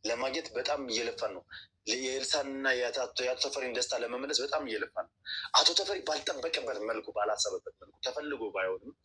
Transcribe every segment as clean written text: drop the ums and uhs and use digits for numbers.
ለማግኘት በጣም እየለፋን ነው። የኤልሳንና የአቶ ተፈሪን ደስታ ለመመለስ በጣም እየለፋን ነው። አቶ ተፈሪ ባልጠበቀበት መልኩ ባላሰበበት መልኩ ተፈልጎ ባይሆንም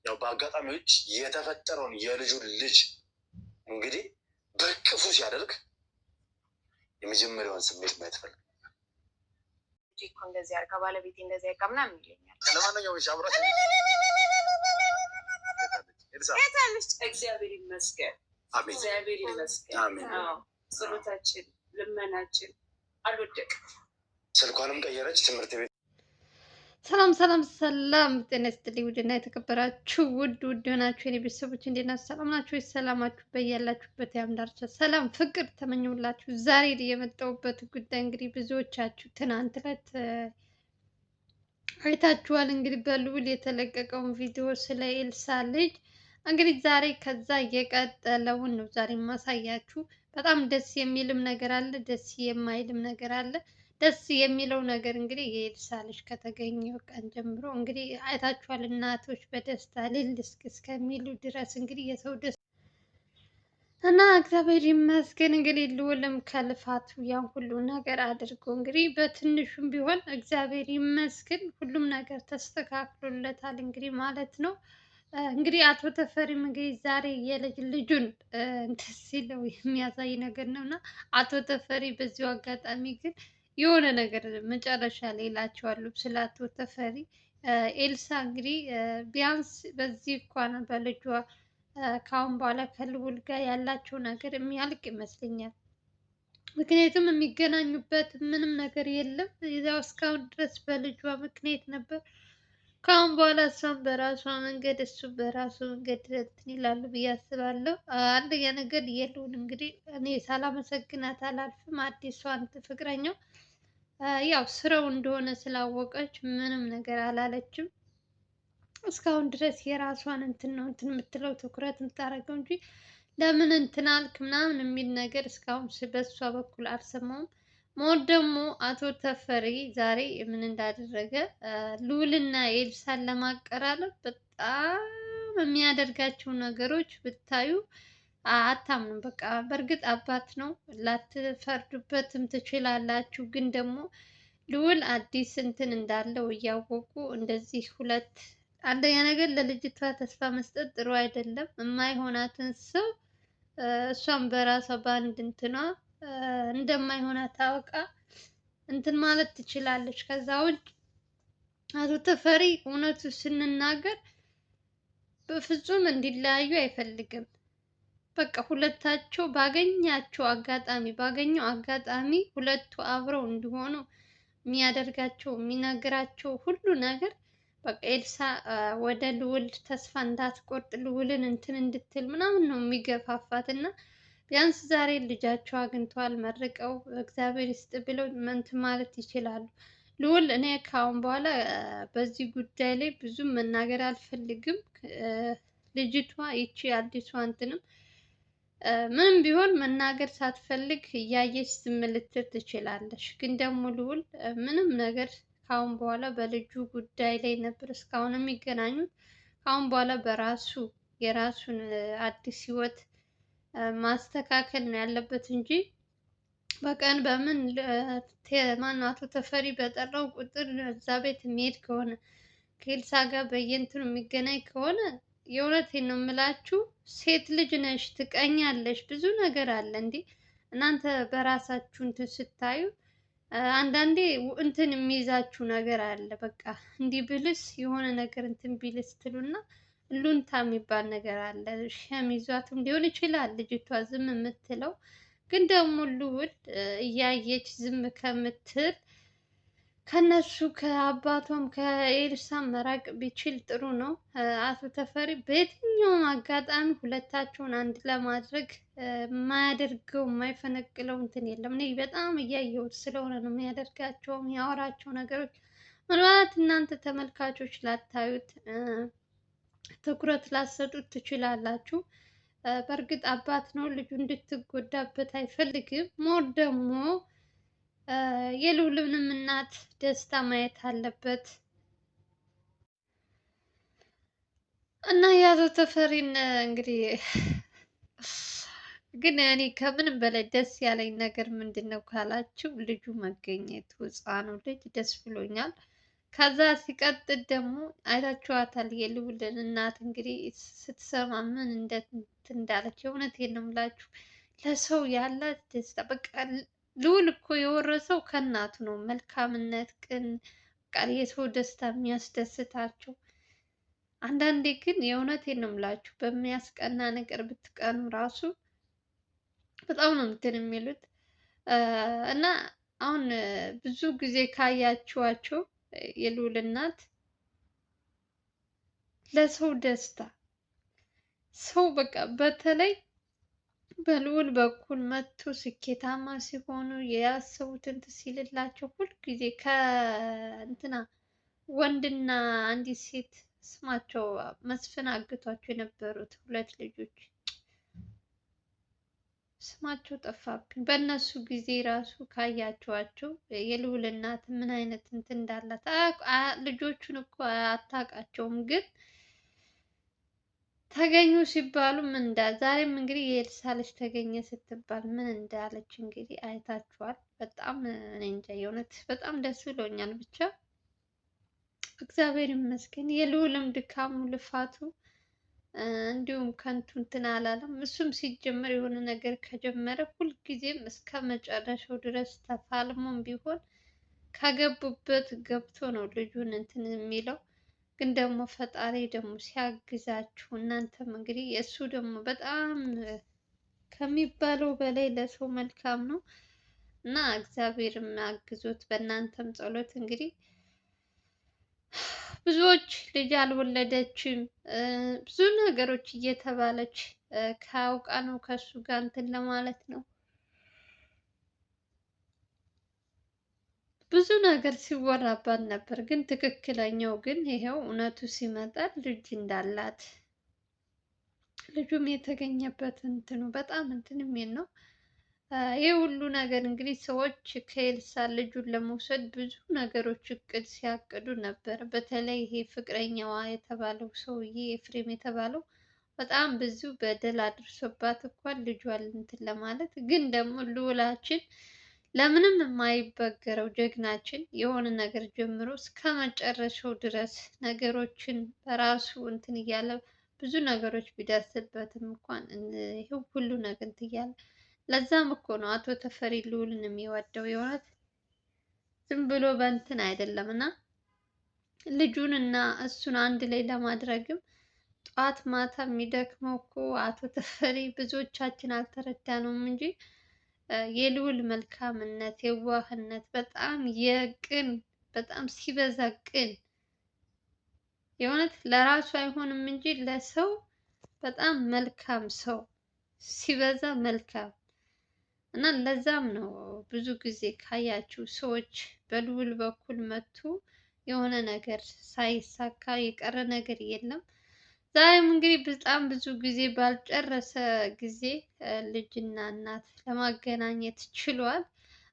ያው በአጋጣሚዎች የተፈጠረውን የልጁን ልጅ እንግዲህ በቅፉ ሲያደርግ የመጀመሪያውን ስሜት ማየት ፈልግ እኮ እንደዚህ አርጋ ባለቤቴ እንደዚህ ያርጋ ምናምን ይለኛል። ለማንኛውም ሻምራት እግዚአብሔር ይመስገን፣ እግዚአብሔር ይመስገን። ጸሎታችን ልመናችን አልወደቅም። ስልኳንም ቀየረች። ትምህርት ቤት ሰላም ሰላም ሰላም፣ ጤና ይስጥልኝ ውድና የተከበራችሁ ውድ ሆናችሁ የኔ ቤተሰቦች እንዴት ናችሁ? ሰላም ናችሁ? ሰላማችሁ በያላችሁበት ያም ዳርቻ ሰላም ፍቅር ተመኘሁላችሁ። ዛሬ የመጣሁበት ጉዳይ እንግዲህ ብዙዎቻችሁ ትናንት ዕለት አይታችኋል። እንግዲህ በልዑል የተለቀቀውን ቪዲዮ ስለ ኤልሳ ልጅ እንግዲህ ዛሬ ከዛ የቀጠለውን ነው ዛሬ ማሳያችሁ። በጣም ደስ የሚልም ነገር አለ፣ ደስ የማይልም ነገር አለ። ደስ የሚለው ነገር እንግዲህ የኤልሳ ልጅ ከተገኘው ቀን ጀምሮ እንግዲህ አይታችኋል። እናቶች በደስታ እልል እስከሚሉ ድረስ እንግዲህ የሰው ደስ እና እግዚአብሔር ይመስገን እንግዲህ ልዑልም ከልፋቱ ያን ሁሉ ነገር አድርጎ እንግዲህ በትንሹም ቢሆን እግዚአብሔር ይመስገን ሁሉም ነገር ተስተካክሎለታል እንግዲህ ማለት ነው። እንግዲህ አቶ ተፈሪም እንግዲህ ዛሬ የልጅ ልጁን እንትን ሲለው የሚያሳይ ነገር ነው እና አቶ ተፈሪ በዚሁ አጋጣሚ ግን የሆነ ነገር መጨረሻ ላይ እላቸዋለሁ ስለ አቶ ተፈሪ። ኤልሳ እንግዲህ ቢያንስ በዚህ እንኳን በልጇ ከአሁን በኋላ ከልዑል ጋር ያላቸው ነገር የሚያልቅ ይመስለኛል። ምክንያቱም የሚገናኙበት ምንም ነገር የለም። ያው እስካሁን ድረስ በልጇ ምክንያት ነበር። ከአሁን በኋላ እሷም በራሷ መንገድ እሱ በራሱ መንገድ እንትን ይላሉ ብዬ አስባለሁ። አንደኛ ነገር የልዑል እንግዲህ እኔ ሳላመሰግናት አላልፍም። አዲሷን ፍቅረኛው ያው ስራው እንደሆነ ስላወቀች ምንም ነገር አላለችም። እስካሁን ድረስ የራሷን እንትን ነው እንትን የምትለው ትኩረት የምታደርገው እንጂ ለምን እንትን አልክ ምናምን የሚል ነገር እስካሁን በሷ በኩል አልሰማውም። ሞት ደግሞ አቶ ተፈሪ ዛሬ ምን እንዳደረገ ልዑልና ኤልሳን ለማቀራረብ በጣም የሚያደርጋቸው ነገሮች ብታዩ አታምኑም። በቃ በእርግጥ አባት ነው፣ ላትፈርዱበትም ትችላላችሁ። ግን ደግሞ ልዑል አዲስ እንትን እንዳለው እያወቁ እንደዚህ ሁለት አንደኛ ነገር ለልጅቷ ተስፋ መስጠት ጥሩ አይደለም። የማይሆናትን ሰው እሷም በራሷ በአንድ እንትኗ እንደማይሆናት ታውቃ እንትን ማለት ትችላለች። ከዛ ውጭ አቶ ተፈሪ እውነቱ ስንናገር በፍጹም እንዲለያዩ አይፈልግም። በቃ ሁለታቸው ባገኘው አጋጣሚ ሁለቱ አብረው እንዲሆኑ የሚያደርጋቸው የሚነግራቸው ሁሉ ነገር በቃ ኤልሳ ወደ ልዑል ተስፋ እንዳትቆርጥ ልዑልን እንትን እንድትል ምናምን ነው የሚገፋፋት። እና ቢያንስ ዛሬ ልጃቸው አግኝተዋል፣ መርቀው እግዚአብሔር ይስጥ ብለው እንትን ማለት ይችላሉ። ልዑል እኔ ከአሁን በኋላ በዚህ ጉዳይ ላይ ብዙም መናገር አልፈልግም። ልጅቷ ይቺ አዲሷ እንትንም ምንም ቢሆን መናገር ሳትፈልግ እያየች ዝም ልትል ትችላለች። ግን ደግሞ ልዑል ምንም ነገር ከአሁን በኋላ በልጁ ጉዳይ ላይ ነበር እስካሁን የሚገናኙት። ከአሁን በኋላ በራሱ የራሱን አዲስ ህይወት ማስተካከል ነው ያለበት እንጂ በቀን በምን ማን አቶ ተፈሪ በጠራው ቁጥር እዛ ቤት የሚሄድ ከሆነ ከኤልሳ ጋር በየእንትኑ የሚገናኝ ከሆነ የእውነቴን ነው የምላችሁ፣ ሴት ልጅ ነሽ፣ ትቀኛለሽ፣ ብዙ ነገር አለ። እንዴ እናንተ በራሳችሁ እንትን ስታዩ አንዳንዴ እንትን የሚይዛችሁ ነገር አለ። በቃ እንዲህ ብልስ የሆነ ነገር እንትን ቢልስ ትሉና ሉንታ የሚባል ነገር አለ። ሸሚዟትም ሊሆን ይችላል ልጅቷ ዝም የምትለው። ግን ደግሞ ልዑል እያየች ዝም ከምትል ከነሱ ከአባቷም ከኤልሳም መራቅ ቢችል ጥሩ ነው። አቶ ተፈሪ በየትኛውም አጋጣሚ ሁለታቸውን አንድ ለማድረግ የማያደርገው የማይፈነቅለው እንትን የለም። እኔ በጣም እያየሁት ስለሆነ ነው የሚያደርጋቸው የሚያወራቸው ነገሮች። ምናልባት እናንተ ተመልካቾች ላታዩት ትኩረት ላሰጡት ትችላላችሁ። በእርግጥ አባት ነው፣ ልጁ እንድትጎዳበት አይፈልግም። ሞር ደግሞ የልዑልንም እናት ደስታ ማየት አለበት እና የአቶ ተፈሪን እንግዲህ ግን እኔ ከምንም በላይ ደስ ያለኝ ነገር ምንድን ነው ካላችሁ ልጁ መገኘቱ፣ ህፃኑ ልጅ ደስ ብሎኛል። ከዛ ሲቀጥል ደግሞ አይታችኋታል የልዑልን እናት እንግዲህ ስትሰማ ምን እንዳለች። የእውነቴን ነው የምላችሁ ለሰው ያላት ደስታ በቃ ልዑል እኮ የወረሰው ከእናቱ ነው። መልካምነት፣ ቅን፣ በቃ የሰው ደስታ የሚያስደስታቸው። አንዳንዴ ግን የእውነቴን ነው የምላችሁ በሚያስቀና ነገር ብትቀኑ ራሱ በጣም ነው እንትን የሚሉት እና አሁን ብዙ ጊዜ ካያችኋቸው የልዑል እናት ለሰው ደስታ ሰው በቃ በተለይ በልዑል በኩል መጥቶ ስኬታማ ሲሆኑ ያሰቡትን ሲልላቸው ሁልጊዜ ከእንትና ወንድና አንዲት ሴት ስማቸው መስፍን አግቷቸው የነበሩት ሁለት ልጆች ስማቸው ጠፋብኝ። በእነሱ ጊዜ ራሱ ካያቸዋቸው የልዑል እናት ምን አይነት እንትን እንዳላት ልጆቹን እኮ አታውቃቸውም፣ ግን ተገኙ ሲባሉ ምን እንዳለ ዛሬም እንግዲህ የኤልሳ ልጅ ተገኘ ስትባል ምን እንዳለች እንግዲህ አይታችኋል። በጣም እኔ እንጃ የእውነት በጣም ደስ ብሎኛል። ብቻ እግዚአብሔር ይመስገን የልዑልም ድካሙ ልፋቱ እንዲሁም ከንቱ እንትን አላለም። እሱም ሲጀመር የሆነ ነገር ከጀመረ ሁልጊዜም እስከ መጨረሻው ድረስ ተፋልሞም ቢሆን ከገቡበት ገብቶ ነው ልጁን እንትን የሚለው። ግን ደግሞ ፈጣሪ ደግሞ ሲያግዛችሁ እናንተም እንግዲህ እሱ ደግሞ በጣም ከሚባለው በላይ ለሰው መልካም ነው እና እግዚአብሔርም አግዞት በእናንተም ጸሎት እንግዲህ ብዙዎች ልጅ አልወለደችም ብዙ ነገሮች እየተባለች ካውቃ ነው ከሱ ጋር እንትን ለማለት ነው ብዙ ነገር ሲወራባት ነበር። ግን ትክክለኛው ግን ይሄው እውነቱ ሲመጣ ልጅ እንዳላት ልጁም የተገኘበት እንትኑ በጣም እንትን የሚል ነው። ይህ ሁሉ ነገር እንግዲህ ሰዎች ከኤልሳ ልጁን ለመውሰድ ብዙ ነገሮች እቅድ ሲያቅዱ ነበር። በተለይ ይሄ ፍቅረኛዋ የተባለው ሰውዬ ኤፍሬም የተባለው በጣም ብዙ በደል አድርሶባት እንኳን ልጇን እንትን ለማለት ግን ደግሞ ልዑላችን ለምንም የማይበገረው ጀግናችን የሆነ ነገር ጀምሮ እስከ መጨረሻው ድረስ ነገሮችን በራሱ እንትን እያለ ብዙ ነገሮች ቢደርስበትም እንኳን ይሄው ሁሉ ነገር እንትን እያለ ለዛም እኮ ነው አቶ ተፈሪ ልዑልን የሚወደው የእውነት ዝም ብሎ በእንትን አይደለም። እና ልጁን እና እሱን አንድ ላይ ለማድረግም ጠዋት ማታ የሚደክመው እኮ አቶ ተፈሪ ብዙዎቻችን አልተረዳነውም እንጂ የልዑል መልካምነት፣ የዋህነት በጣም የቅን በጣም ሲበዛ ቅን የእውነት ለራሱ አይሆንም እንጂ ለሰው በጣም መልካም ሰው ሲበዛ መልካም እና ለዛም ነው ብዙ ጊዜ ካያችሁ ሰዎች በልዑል በኩል መጡ የሆነ ነገር ሳይሳካ የቀረ ነገር የለም። ዛሬም እንግዲህ በጣም ብዙ ጊዜ ባልጨረሰ ጊዜ ልጅና እናት ለማገናኘት ችሏል።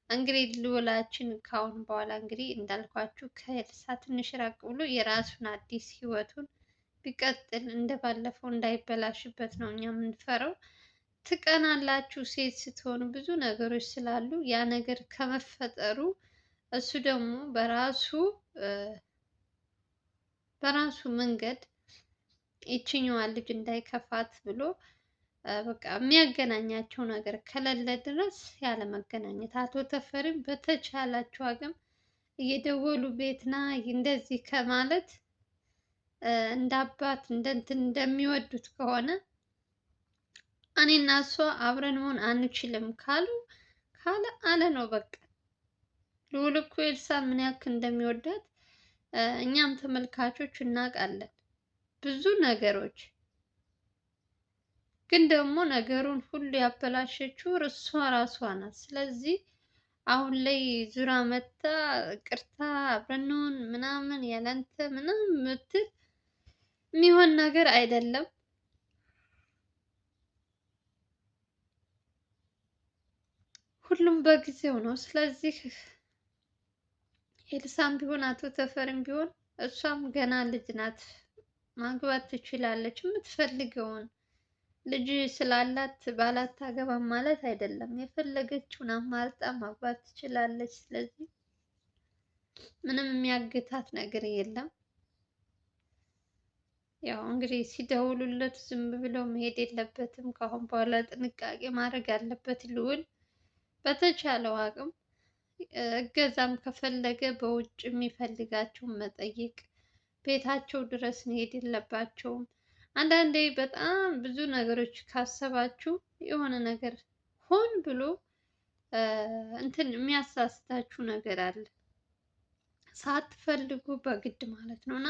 እንግዲህ ልዑላችን ካሁን በኋላ እንግዲህ እንዳልኳችሁ ከኤልሳ ትንሽ ራቅ ብሎ የራሱን አዲስ ህይወቱን ቢቀጥል እንደባለፈው እንዳይበላሽበት ነው እኛ የምንፈራው። ትቀናላችሁ ሴት ስትሆኑ ብዙ ነገሮች ስላሉ ያ ነገር ከመፈጠሩ እሱ ደግሞ በራሱ መንገድ ይችኛዋን ልጅ እንዳይከፋት ብሎ በቃ የሚያገናኛቸው ነገር ከሌለ ድረስ ያለ መገናኘት። አቶ ተፈሪም በተቻላቸው አቅም እየደወሉ ቤትና እንደዚህ ከማለት እንደ አባት እንደ እንትን እንደሚወዱት ከሆነ እኔና እሷ አብረን መሆን አንችልም ካለ አለ ነው በቃ። ልዑል እኮ ኤልሳን ምን ያክል እንደሚወዳት እኛም ተመልካቾች እናውቃለን። ብዙ ነገሮች ግን ደግሞ ነገሩን ሁሉ ያበላሸችው እሷ ራሷ ናት። ስለዚህ አሁን ላይ ዙራ መታ ቅርታ አብረን ምናምን ያለንተ ምናምን ምትል የሚሆን ነገር አይደለም። ሁሉም በጊዜው ነው። ስለዚህ ኤልሳም ቢሆን አቶ ተፈሪም ቢሆን እሷም ገና ልጅ ናት፣ ማግባት ትችላለች የምትፈልገውን። ልጅ ስላላት ባላታገባም ማለት አይደለም። የፈለገችውን አማርጣ ማግባት ትችላለች። ስለዚህ ምንም የሚያግታት ነገር የለም። ያው እንግዲህ ሲደውሉለት ዝም ብለው መሄድ የለበትም። ከአሁን በኋላ ጥንቃቄ ማድረግ አለበት ልዑል በተቻለው አቅም። እገዛም ከፈለገ በውጭ የሚፈልጋቸውን መጠየቅ፣ ቤታቸው ድረስ መሄድ የለባቸውም። አንዳንዴ በጣም ብዙ ነገሮች ካሰባችሁ የሆነ ነገር ሆን ብሎ እንትን የሚያሳስታችሁ ነገር አለ፣ ሳትፈልጉ በግድ ማለት ነው። እና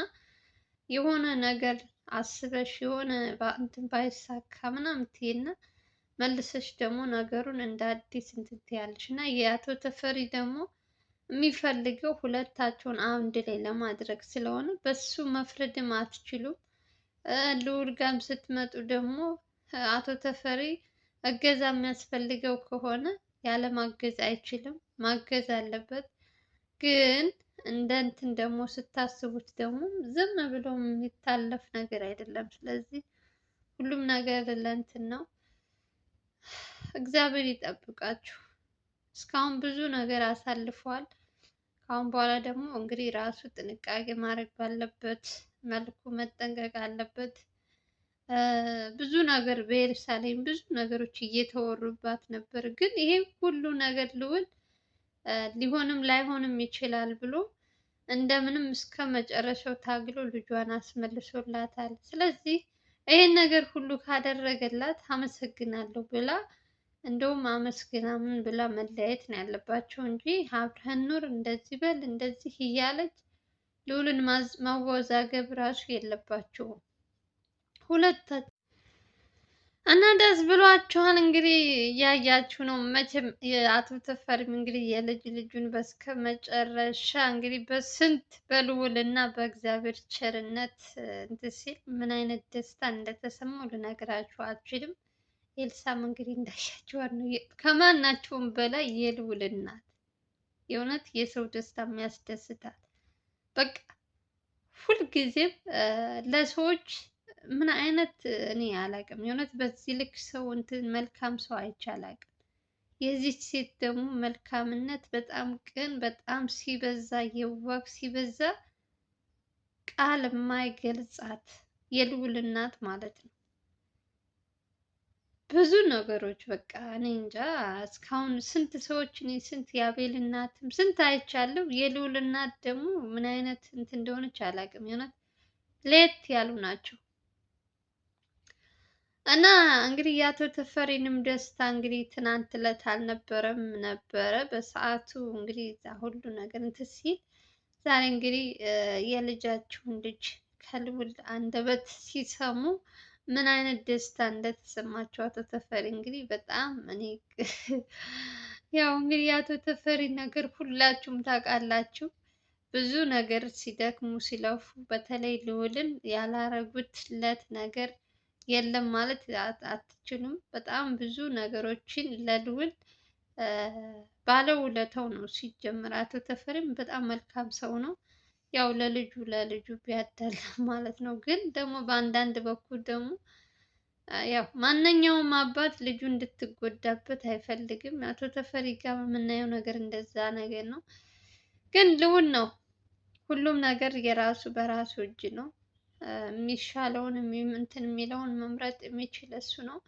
የሆነ ነገር አስበሽ የሆነ እንትን ባይሳካ ምናምን ትይና መልሰሽ ደግሞ ነገሩን እንደ አዲስ እንትን ትያለሽ። እና የአቶ ተፈሪ ደግሞ የሚፈልገው ሁለታቸውን አንድ ላይ ለማድረግ ስለሆነ በሱ መፍረድም አትችሉም። ልዑል ጋም ስትመጡ ደግሞ አቶ ተፈሪ እገዛ የሚያስፈልገው ከሆነ ያለ ማገዝ አይችልም፣ ማገዝ አለበት። ግን እንደ እንትን ደግሞ ስታስቡት ደግሞ ዝም ብሎ የሚታለፍ ነገር አይደለም። ስለዚህ ሁሉም ነገር ለእንትን ነው። እግዚአብሔር ይጠብቃችሁ። እስካሁን ብዙ ነገር አሳልፈዋል። ከአሁን በኋላ ደግሞ እንግዲህ ራሱ ጥንቃቄ ማድረግ ባለበት መልኩ መጠንቀቅ አለበት። ብዙ ነገር በኢየሩሳሌም ብዙ ነገሮች እየተወሩባት ነበር። ግን ይሄ ሁሉ ነገር ልዑል ሊሆንም ላይሆንም ይችላል ብሎ እንደምንም እስከ መጨረሻው ታግሎ ልጇን አስመልሶላታል። ስለዚህ ይሄን ነገር ሁሉ ካደረገላት አመሰግናለሁ ብላ እንደውም አመስግና ምን ብላ መለያየት ነው ያለባቸው እንጂ አብረን ኑር እንደዚህ በል እንደዚህ እያለች ልዑልን ማወዛገብ ራሱ የለባቸውም ሁለታቸው። እና ደስ ብሏችኋል እንግዲህ እያያችሁ ነው። መቼም የአቶ ተፈሪም እንግዲህ የልጅ ልጁን በስከ መጨረሻ እንግዲህ በስንት በልዑል እና በእግዚአብሔር ቸርነት እንትን ሲል ምን አይነት ደስታ እንደተሰማው ልነግራችሁ አልችልም። ኤልሳም እንግዲህ እንዳያችኋት ነው ከማናቸውም በላይ የልዑል እናት የእውነት የሰው ደስታ የሚያስደስታት በቃ ሁልጊዜም ለሰዎች ምን አይነት እኔ አላውቅም። የእውነት በዚህ ልክ ሰው እንትን መልካም ሰው አይቼ አላውቅም። የዚች ሴት ደግሞ መልካምነት በጣም ቅን፣ በጣም ሲበዛ የዋህ ሲበዛ ቃል የማይገልጻት የልዑል እናት ማለት ነው። ብዙ ነገሮች በቃ እኔ እንጃ እስካሁን ስንት ሰዎች እኔ ስንት የአቤል እናትም ስንት አይቻለሁ። የልዑል እናት ደግሞ ምን አይነት እንትን እንደሆነች አላውቅም። የእውነት ለየት ያሉ ናቸው። እና እንግዲህ የአቶ ተፈሪንም ደስታ እንግዲህ ትናንት ዕለት አልነበረም ነበረ በሰዓቱ እንግዲህ ሁሉ ነገር እንትን ሲል ዛሬ እንግዲህ የልጃቸውን ልጅ ከልዑል አንደበት ሲሰሙ ምን አይነት ደስታ እንደተሰማቸው አቶ ተፈሪ እንግዲህ በጣም እኔ ያው እንግዲህ የአቶ ተፈሪ ነገር ሁላችሁም ታውቃላችሁ። ብዙ ነገር ሲደክሙ ሲለፉ በተለይ ልዑልን ያላረጉትለት ነገር የለም ማለት አትችሉም። በጣም ብዙ ነገሮችን ለልዑል ባለውለታው ነው ሲጀምር። አቶ ተፈሪም በጣም መልካም ሰው ነው። ያው ለልጁ ቢያደላ ማለት ነው። ግን ደግሞ በአንዳንድ በኩል ደግሞ ያው ማንኛውም አባት ልጁ እንድትጎዳበት አይፈልግም። አቶ ተፈሪ ጋር የምናየው ነገር እንደዛ ነገር ነው። ግን ልዑል ነው ሁሉም ነገር የራሱ በራሱ እጅ ነው። የሚሻለውን እንትን የሚለውን መምረጥ የሚችል እሱ ነው።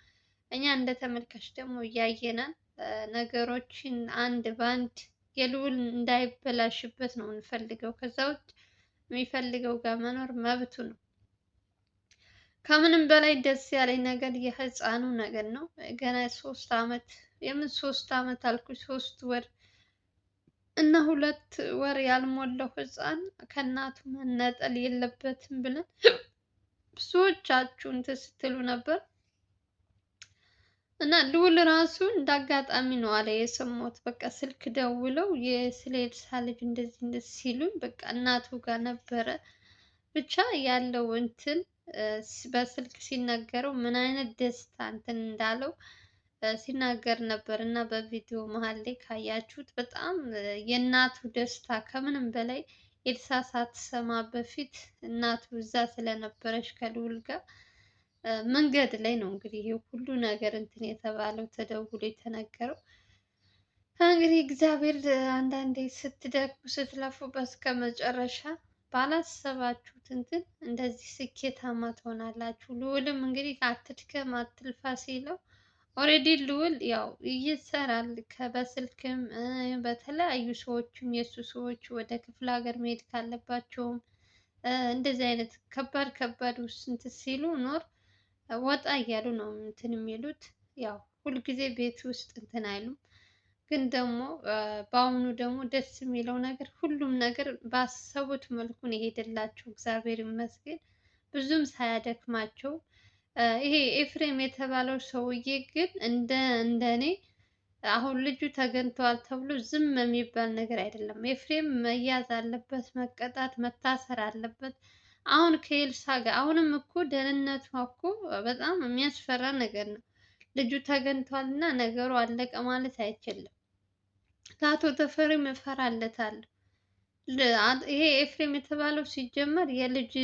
እኛ እንደ ተመልካች ደግሞ እያየናል ነገሮችን አንድ በአንድ የልዑል እንዳይበላሽበት ነው እንፈልገው። ከዛ ውጭ የሚፈልገው ጋር መኖር መብቱ ነው። ከምንም በላይ ደስ ያለኝ ነገር የህፃኑ ነገር ነው። ገና 3 አመት የምን 3 አመት አልኩኝ 3 ወር እና 2 ወር ያልሞላው ህፃን ከእናቱ መነጠል የለበትም ብለን ብዙዎቻችሁ እንትን ስትሉ ነበር። እና ልዑል ራሱ እንዳጋጣሚ ነው አለ የሰማሁት። በቃ ስልክ ደውለው ስለ ኤልሳ ልጅ እንደዚህ ሲሉኝ በቃ እናቱ ጋር ነበረ። ብቻ ያለው እንትን በስልክ ሲነገረው ምን አይነት ደስታ እንትን እንዳለው ሲናገር ነበር። እና በቪዲዮ መሀል ላይ ካያችሁት በጣም የእናቱ ደስታ ከምንም በላይ ኤልሳ ሳትሰማ በፊት እናቱ እዛ ስለነበረች ከልዑል ጋር መንገድ ላይ ነው እንግዲህ ይሄ ሁሉ ነገር እንትን የተባለው ተደውሎ የተነገረው። እንግዲህ እግዚአብሔር አንዳንዴ ስትደክሙ ስትለፉ በስከ መጨረሻ ባላሰባችሁት እንትን እንደዚህ ስኬታማ ትሆናላችሁ። ልዑልም እንግዲህ አትድከም አትልፋ ሲለው ኦልሬዲ ልዑል ያው ይሰራል በስልክም በተለያዩ ሰዎችም የእሱ ሰዎች ወደ ክፍለ ሀገር መሄድ ካለባቸውም እንደዚህ አይነት ከባድ ከባድ ውስንት ሲሉ ኖር ወጣ እያሉ ነው እንትን የሚሉት። ያው ሁልጊዜ ቤት ውስጥ እንትን አይሉም። ግን ደግሞ በአሁኑ ደግሞ ደስ የሚለው ነገር ሁሉም ነገር ባሰቡት መልኩ ነው የሄደላቸው። እግዚአብሔር ይመስገን ብዙም ሳያደክማቸው። ይሄ ኤፍሬም የተባለው ሰውዬ ግን እንደኔ አሁን ልጁ ተገኝተዋል ተብሎ ዝም የሚባል ነገር አይደለም። ኤፍሬም መያዝ አለበት፣ መቀጣት፣ መታሰር አለበት። አሁን ከኤልሳ ጋር አሁንም እኮ ደህንነቷ እኮ በጣም የሚያስፈራ ነገር ነው። ልጁ ተገኝቷል እና ነገሩ አለቀ ማለት አይችልም። ለአቶ ተፈሪም እፈራለታለሁ። ይሄ ኤፍሬም የተባለው ሲጀመር የልጅ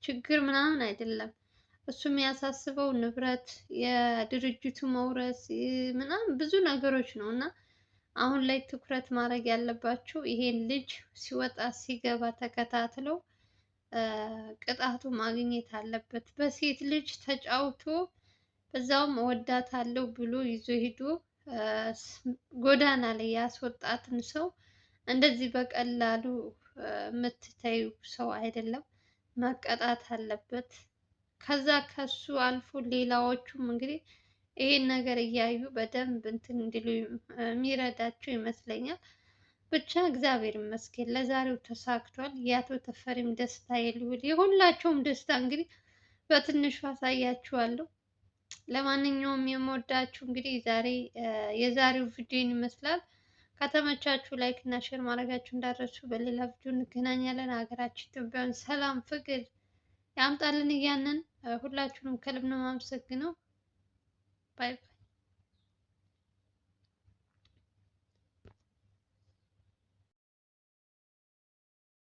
ችግር ምናምን አይደለም። እሱ የሚያሳስበው ንብረት፣ የድርጅቱ መውረስ ምናምን ብዙ ነገሮች ነው እና አሁን ላይ ትኩረት ማድረግ ያለባቸው ይሄን ልጅ ሲወጣ ሲገባ ተከታትለው ቅጣቱ ማግኘት አለበት። በሴት ልጅ ተጫውቶ በዛውም እወዳታለሁ ብሎ ይዞ ሄዶ ጎዳና ላይ ያስወጣትን ሰው እንደዚህ በቀላሉ የምትተዩ ሰው አይደለም፣ መቀጣት አለበት። ከዛ ከሱ አልፎ ሌላዎቹም እንግዲህ ይሄን ነገር እያዩ በደንብ እንትን እንዲሉ የሚረዳቸው ይመስለኛል። ብቻ እግዚአብሔር ይመስገን ለዛሬው ተሳክቷል። የአቶ ተፈሪም ደስታ የልውል የሁላቸውም ደስታ እንግዲህ በትንሹ አሳያችኋለሁ። ለማንኛውም የምወዳችሁ እንግዲህ የዛሬው ቪዲዮን ይመስላል። ከተመቻችሁ ላይክ እና ሼር ማድረጋችሁ እንዳትረሱ። በሌላ ቪዲዮ እንገናኛለን። ሀገራችን ኢትዮጵያን ሰላም ፍቅር ያምጣልን እያልን ሁላችሁንም ከልብ ነው የማመሰግነው። ባይ ባይ።